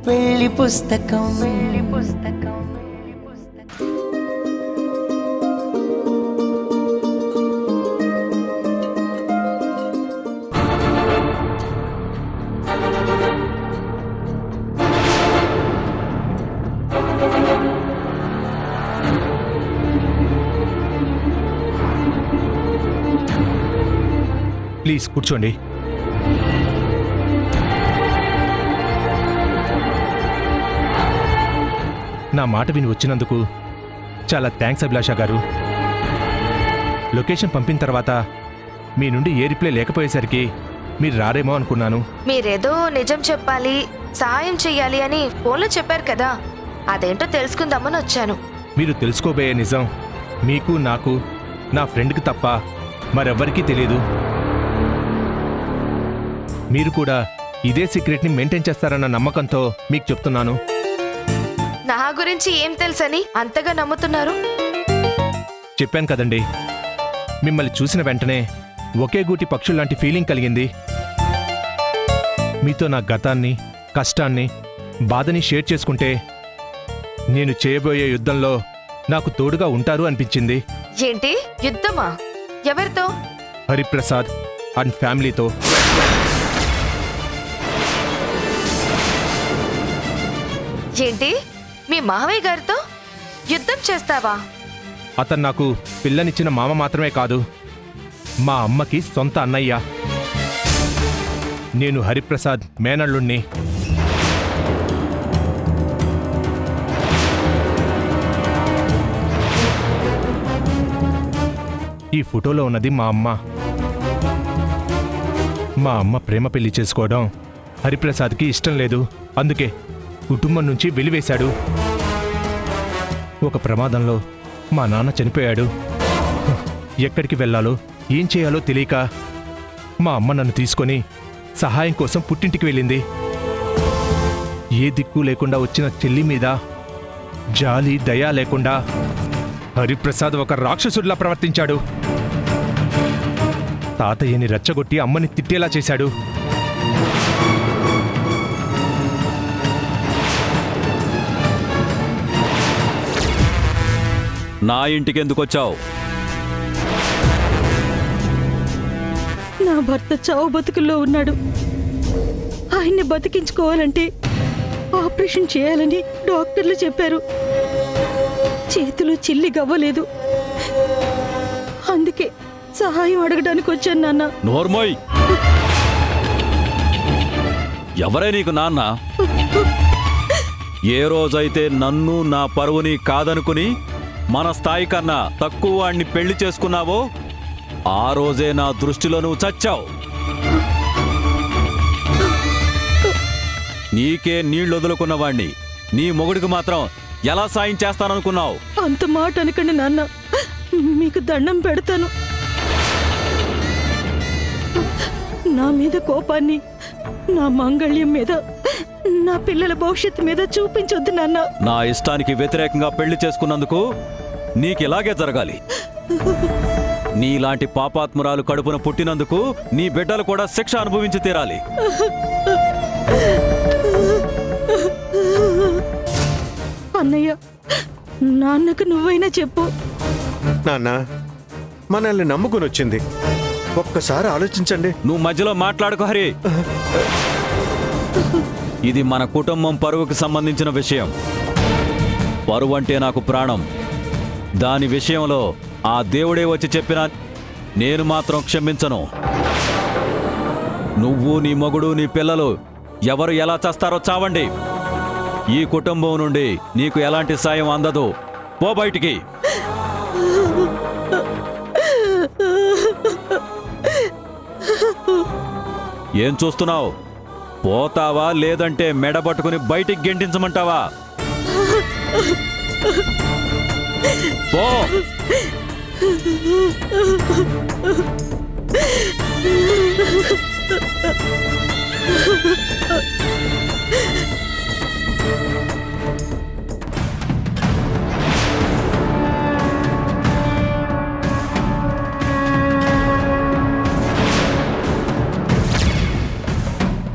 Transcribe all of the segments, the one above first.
పెళ్లి పుస్తకం ప్లీజ్ కూర్చోండి. నా మాట విని వచ్చినందుకు చాలా థ్యాంక్స్ అభిలాష గారు. లొకేషన్ పంపిన తర్వాత మీ నుండి ఏ రిప్లై లేకపోయేసరికి మీరు రారేమో అనుకున్నాను. మీరేదో నిజం చెప్పాలి, సహాయం చెయ్యాలి అని ఫోన్లో చెప్పారు కదా, అదేంటో తెలుసుకుందామని వచ్చాను. మీరు తెలుసుకోబోయే నిజం మీకు, నాకు, నా ఫ్రెండ్కి తప్ప మరెవ్వరికీ తెలియదు. మీరు కూడా ఇదే సీక్రెట్ని మెయింటైన్ చేస్తారన్న నమ్మకంతో మీకు చెప్తున్నాను. నా గురించి ఏం తెలుసని అంతగా నమ్ముతున్నారు? చెప్పాను కదండి, మిమ్మల్ని చూసిన వెంటనే ఒకే గూటి పక్షుల్లాంటి ఫీలింగ్ కలిగింది. మీతో నా గతాన్ని, కష్టాన్ని, బాధని షేర్ చేసుకుంటే నేను చేయబోయే యుద్ధంలో నాకు తోడుగా ఉంటారు అనిపించింది. ఏంటి యుద్ధమా? ఎవరితో? హరిప్రసాద్ అండ్ ఫ్యామిలీతో. ఏంటి మీ మావయ్య గారితో యుద్ధం చేస్తావా? అతను నాకు పిల్లనిచ్చిన మామ మాత్రమే కాదు, మా అమ్మకి సొంత అన్నయ్య. నేను హరిప్రసాద్ మేనల్లుణ్ణి. ఈ ఫోటోలో ఉన్నది మా అమ్మ. మా అమ్మ ప్రేమ పెళ్లి చేసుకోవడం హరిప్రసాద్కి ఇష్టం లేదు. అందుకే కుటుంబం నుంచి వెలివేశాడు. ఒక ప్రమాదంలో మా నాన్న చనిపోయాడు. ఎక్కడికి వెళ్ళాలో ఏం చేయాలో తెలియక మా అమ్మ నన్ను తీసుకొని సహాయం కోసం పుట్టింటికి వెళ్ళింది. ఏ దిక్కు లేకుండా వచ్చిన చెల్లి మీద జాలి, దయ లేకుండా హరిప్రసాద్ ఒక రాక్షసుడిలా ప్రవర్తించాడు. తాతయ్యని రెచ్చగొట్టి అమ్మని తిట్టేలా చేశాడు. నా ఇంటికి ఎందుకు వచ్చావు? నా భర్త చావు బతుకుల్లో ఉన్నాడు. ఆయన్ని బతికించుకోవాలంటే ఆపరేషన్ చేయాలని డాక్టర్లు చెప్పారు. చేతిలో చిల్లి గవ్వలేదు. అందుకే సహాయం అడగడానికి వచ్చాను నాన్న. నోర్మోయ్! ఎవరే నీకు నాన్న? ఏ రోజైతే నన్ను, నా పరువుని కాదనుకుని మన స్థాయి కన్నా తక్కువ వాణ్ణి పెళ్లి చేసుకున్నావో ఆ రోజే నా దృష్టిలో నువ్వు చచ్చావు. నీకే నీళ్లు వదులుకున్న వాణ్ణి నీ మొగుడికి మాత్రం ఎలా సాయం చేస్తాననుకున్నావు? అంత మాట అనకండి నాన్న, మీకు దండం పెడతాను. నా మీద కోపాన్ని నా మంగళ్యం మీద, నా పిల్లల భవిష్యత్తు మీద చూపించొద్దు నాన్న. నా ఇష్టానికి వ్యతిరేకంగా పెళ్లి చేసుకున్నందుకు నీకిలాగే జరగాలి. నీలాంటి పాపాత్మురాలు కడుపున పుట్టినందుకు నీ బిడ్డలు కూడా శిక్ష అనుభవించి తీరాలి. అన్నయ్య, నాన్నకు నువ్వైనా చెప్పు. నాన్న, మనల్ని నమ్ముకుని వచ్చింది. ఒక్కసారి ఆలోచించండి. నువ్వు మధ్యలో మాట్లాడుకో హరి. ఇది మన కుటుంబం పరువుకు సంబంధించిన విషయం. పరువు అంటే నాకు ప్రాణం. దాని విషయంలో ఆ దేవుడే వచ్చి చెప్పినా నేను మాత్రం క్షమించను. నువ్వు, నీ మొగుడు, నీ పిల్లలు ఎవరు ఎలా చేస్తారో చావండి. ఈ కుటుంబం నుండి నీకు ఎలాంటి సాయం అందదు. పో బయటికి. ఏం చూస్తున్నావు? పోతావా లేదంటే మెడబట్టుకుని బయటికి గెంటించమంటావా? పో.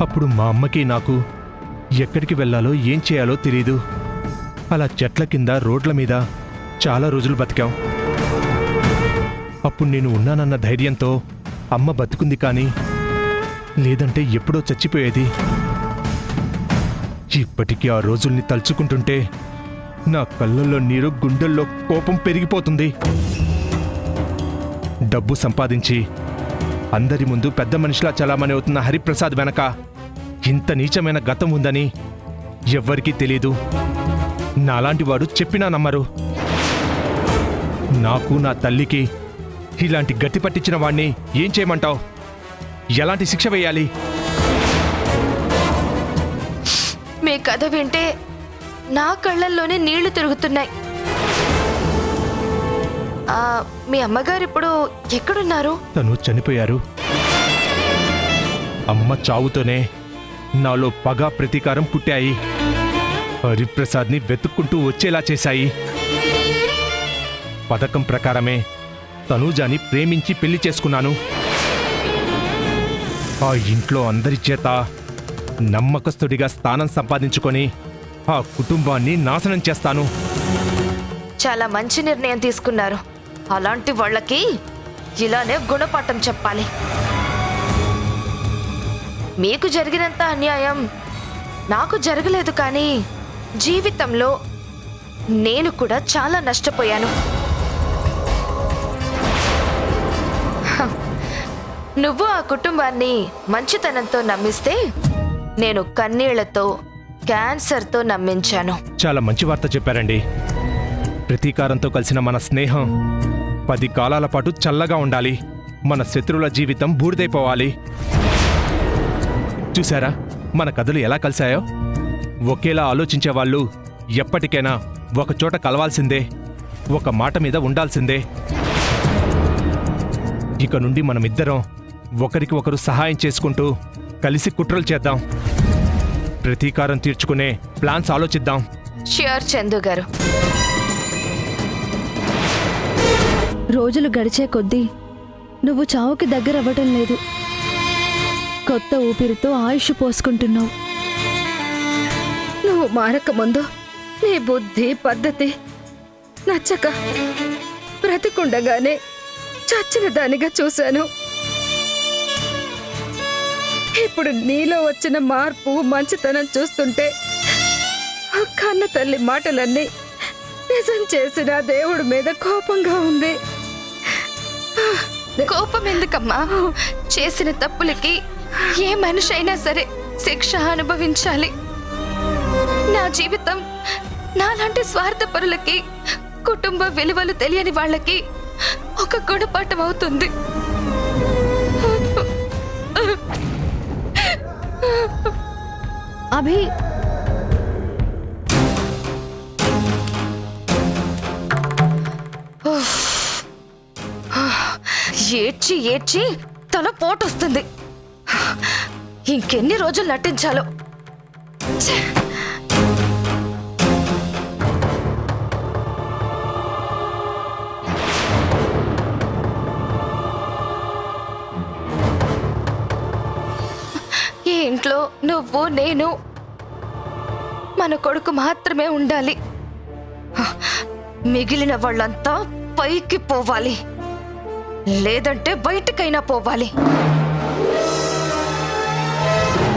అప్పుడు మా అమ్మకి నాకు ఎక్కడికి వెళ్ళాలో ఏం చేయాలో తెలీదు. అలా చెట్ల కింద రోడ్ల మీద చాలా రోజులు బతికాం. అప్పుడు నేను ఉన్నానన్న ధైర్యంతో అమ్మ బతుకుంది, కానీ లేదంటే ఎప్పుడో చచ్చిపోయేది. ఇప్పటికీ ఆ రోజుల్ని తలుచుకుంటుంటే నా కళ్ళల్లో నీరు, గుండెల్లో కోపం పెరిగిపోతుంది. డబ్బు సంపాదించి అందరి ముందు పెద్ద మనిషిలా చలామణి అవుతున్న హరిప్రసాద్ వెనక ఇంత నీచమైన గతం ఉందని ఎవ్వరికీ తెలీదు. నాలాంటి వాడు చెప్పినా నమ్మరు. నాకు, నా తల్లికి ఇలాంటి గట్టి పట్టించిన వాణ్ణి ఏం చేయమంటావు? ఎలాంటి శిక్ష వేయాలి? మీ కథ వింటే నా కళ్ళల్లోనే నీళ్లు తిరుగుతున్నాయి. మీ అమ్మగారు ఇప్పుడు ఎక్కడున్నారు? తను చనిపోయారు. అమ్మ చావుతోనే నాలో పగ, ప్రతీకారం పుట్టాయి. హరిప్రసాద్ని వెతుక్కుంటూ వచ్చేలా చేశాయి. పథకం ప్రకారమే తనూజాని ప్రేమించి పెళ్లి చేసుకున్నాను. ఆ ఇంట్లో అందరి చేత నమ్మకస్తుడిగా స్థానం సంపాదించుకొని ఆ కుటుంబాన్ని నాశనం చేస్తాను. చాలా మంచి నిర్ణయం తీసుకున్నారు. అలాంటి వాళ్ళకి ఇలానే గుణపాఠం చెప్పాలి. మీకు జరిగినంత అన్యాయం నాకు జరగలేదు, కానీ జీవితంలో నేను కూడా చాలా నష్టపోయాను. నువ్వు ఆ కుటుంబాన్ని మంచితనంతో నమ్మిస్తే నేను కన్నీళ్లతో, క్యాన్సర్తో నమ్మించాను. చాలా మంచి వార్త చెప్పారండి. ప్రతీకారంతో కలిసిన మన స్నేహం 10 కాలాల పాటు చల్లగా ఉండాలి. మన శత్రువుల జీవితం బూడిదైపోవాలి. చూసారా మన కథలు ఎలా కలిశాయో? ఒకేలా ఆలోచించే వాళ్ళు ఎప్పటికైనా ఒక చోట కలవాల్సిందే, ఒక మాట మీద ఉండాల్సిందే. ఇక నుండి మనమిద్దరం ఒకరికి ఒకరు సహాయం చేసుకుంటూ కలిసి కుట్రలు చేద్దాం. ప్రతీకారం తీర్చుకునే ప్లాన్స్ ఆలోచిద్దాం. ష్యూర్ చందు గారు. రోజులు గడిచే కొద్దీ నువ్వు చావుకి దగ్గర అవ్వటం లేదు. కొత్త ఊపిరితో ఆయుష్ పోసుకుంటున్నావు. నువ్వు మారక ముందు నీ బుద్ధి, పద్ధతి నచ్చక బ్రతికుండగానే చచ్చిన దానిగా చూశాను. ఇప్పుడు నీలో వచ్చిన మార్పు, మంచితనం చూస్తుంటే ఆ కన్న తల్లి మాటలన్నీ నిజం చేసిన దేవుడి మీద కోపంగా ఉంది. కోపం ఎందుకమ్మా? చేసిన తప్పులకి ఏ మనిషి అయినా సరే శిక్ష అనుభవించాలి. నా జీవితం నాలాంటి స్వార్థపరులకి, కుటుంబ విలువలు తెలియని వాళ్ళకి ఒక గుణపాఠం అవుతుంది. అభి, ఏడ్చి ఏడ్చి తల పోటొస్తుంది. ఇంకెన్ని రోజులు నటించాలో. ఛే! ఈ ఇంట్లో నువ్వు, నేను, మన కొడుకు మాత్రమే ఉండాలి. మిగిలిన వాళ్ళంతా పైకి పోవాలి, లేదంటే బయటకైనా పోవాలి.